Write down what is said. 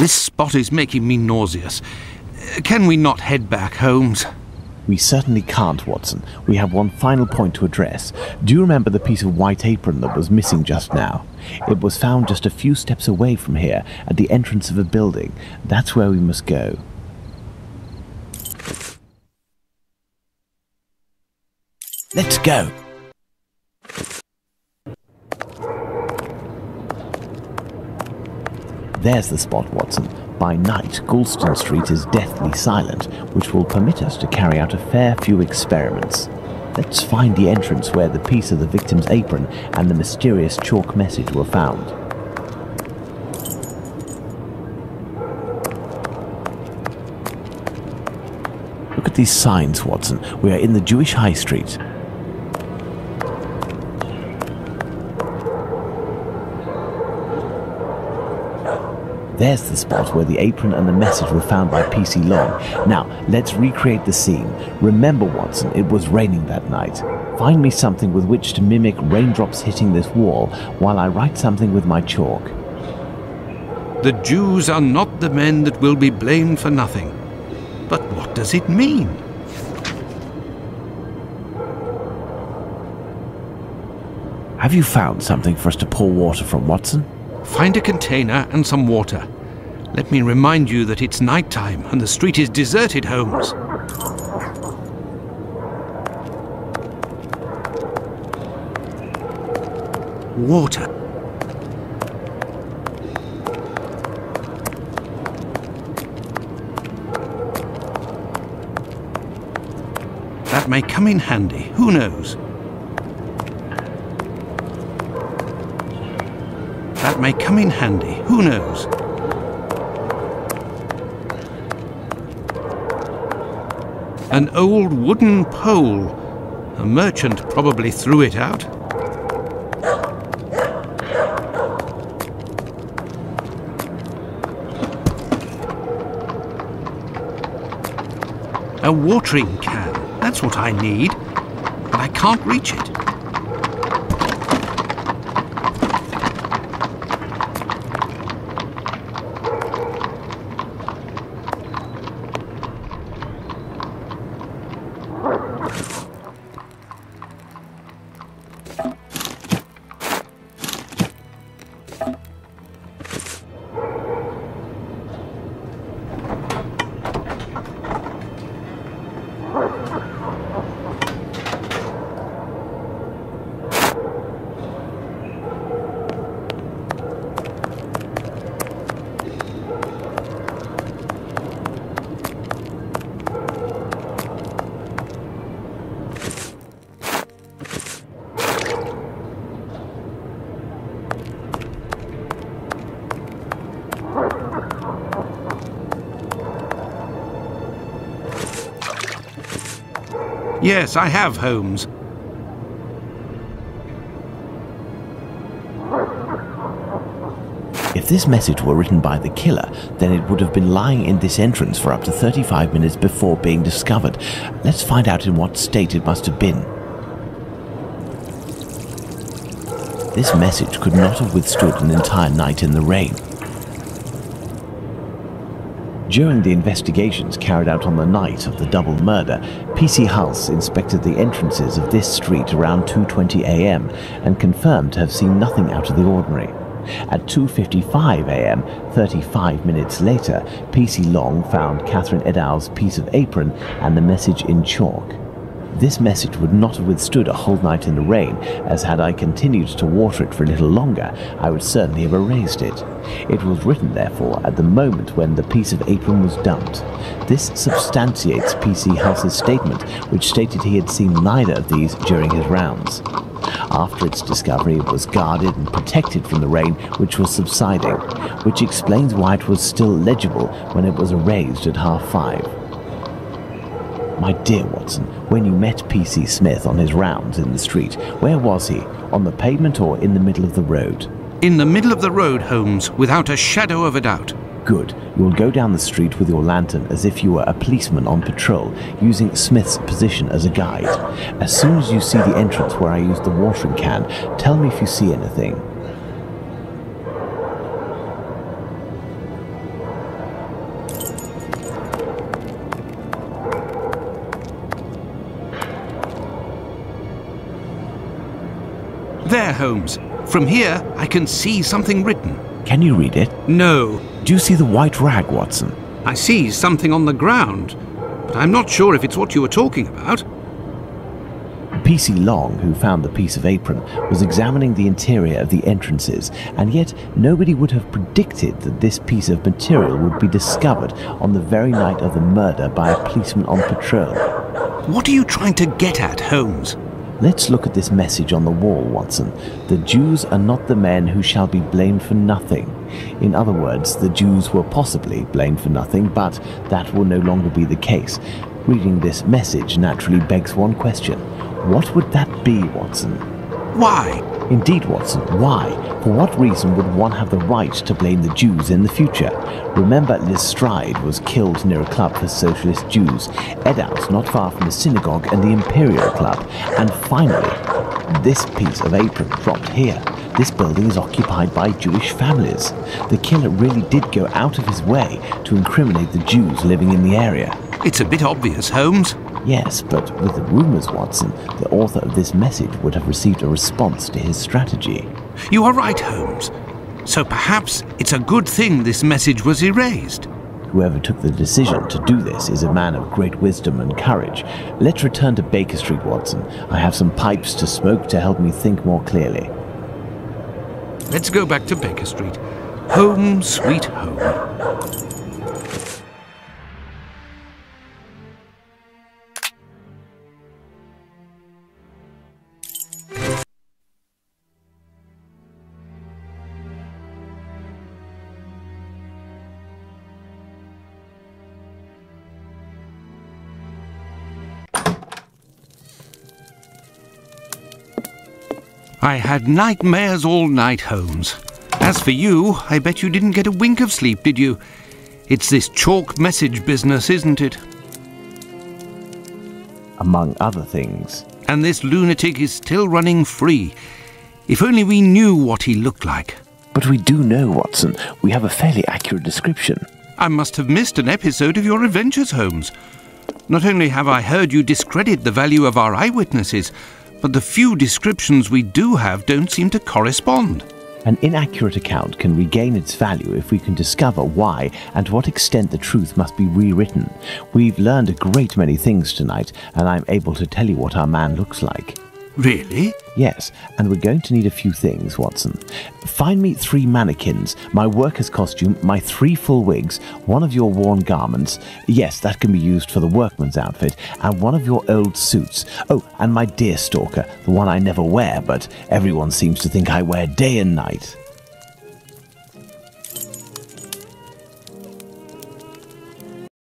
This spot is making me nauseous. Can we not head back, Holmes? We certainly can't, Watson. We have one final point to address. Do you remember the piece of white apron that was missing just now? It was found just a few steps away from here, at the entrance of a building. That's where we must go. Let's go! There's the spot, Watson. By night, Goulston Street is deathly silent, which will permit us to carry out a fair few experiments. Let's find the entrance where the piece of the victim's apron and the mysterious chalk message were found. Look at these signs, Watson. We are in the Jewish High Street. There's the spot where the apron and the message were found by PC Long. Now, let's recreate the scene. Remember, Watson, it was raining that night. Find me something with which to mimic raindrops hitting this wall while I write something with my chalk. The Jews are not the men that will be blamed for nothing. But what does it mean? Have you found something for us to pour water from, Watson? Find a container and some water. Let me remind you that it's night time and the street is deserted, Holmes. Water. That may come in handy. Who knows? That may come in handy. Who knows? An old wooden pole. A merchant probably threw it out. A watering can. That's what I need. But I can't reach it. Yes, I have, Holmes. If this message were written by the killer, then it would have been lying in this entrance for up to 35 minutes before being discovered. Let's find out in what state it must have been. This message could not have withstood an entire night in the rain. During the investigations carried out on the night of the double murder, PC Hulse inspected the entrances of this street around 2:20 a.m. and confirmed to have seen nothing out of the ordinary. At 2:55 a.m., 35 minutes later, PC Long found Catherine Edow's piece of apron and the message in chalk. This message would not have withstood a whole night in the rain, as had I continued to water it for a little longer, I would certainly have erased it. It was written, therefore, at the moment when the piece of apron was dumped. This substantiates PC Hulse's statement, which stated he had seen neither of these during his rounds. After its discovery, it was guarded and protected from the rain, which was subsiding, which explains why it was still legible when it was erased at 5:30. My dear Watson, when you met P.C. Smith on his rounds in the street, where was he? On the pavement or in the middle of the road? In the middle of the road, Holmes, without a shadow of a doubt. Good. You will go down the street with your lantern as if you were a policeman on patrol, using Smith's position as a guide. As soon as you see the entrance where I used the watering can, tell me if you see anything. There, Holmes. From here, I can see something written. Can you read it? No. Do you see the white rag, Watson? I see something on the ground, but I'm not sure if it's what you were talking about. P.C. Long, who found the piece of apron, was examining the interior of the entrances, and yet nobody would have predicted that this piece of material would be discovered on the very night of the murder by a policeman on patrol. What are you trying to get at, Holmes? Let's look at this message on the wall, Watson. The Jews are not the men who shall be blamed for nothing. In other words, the Jews were possibly blamed for nothing, but that will no longer be the case. Reading this message naturally begs one question. What would that be, Watson? Why? Indeed, Watson, why? For what reason would one have the right to blame the Jews in the future? Remember, Lestrade was killed near a club for socialist Jews, Edout not far from the synagogue and the Imperial Club, and finally, this piece of apron dropped here. This building is occupied by Jewish families. The killer really did go out of his way to incriminate the Jews living in the area. It's a bit obvious, Holmes. Yes, but with the rumours, Watson, the author of this message would have received a response to his strategy. You are right, Holmes. So perhaps it's a good thing this message was erased. Whoever took the decision to do this is a man of great wisdom and courage. Let's return to Baker Street, Watson. I have some pipes to smoke to help me think more clearly. Let's go back to Baker Street. Home, sweet home. I had nightmares all night, Holmes. As for you, I bet you didn't get a wink of sleep, did you? It's this chalk message business, isn't it? Among other things. And this lunatic is still running free. If only we knew what he looked like. But we do know, Watson. We have a fairly accurate description. I must have missed an episode of your adventures, Holmes. Not only have I heard you discredit the value of our eyewitnesses, but the few descriptions we do have don't seem to correspond. An inaccurate account can regain its value if we can discover why and to what extent the truth must be rewritten. We've learned a great many things tonight, and I'm able to tell you what our man looks like. Really? Yes, and we're going to need a few things, Watson. Find me 3 mannequins, my worker's costume, my 3 full wigs, one of your worn garments, yes, that can be used for the workman's outfit, and one of your old suits. Oh, and my deerstalker, the one I never wear, but everyone seems to think I wear day and night.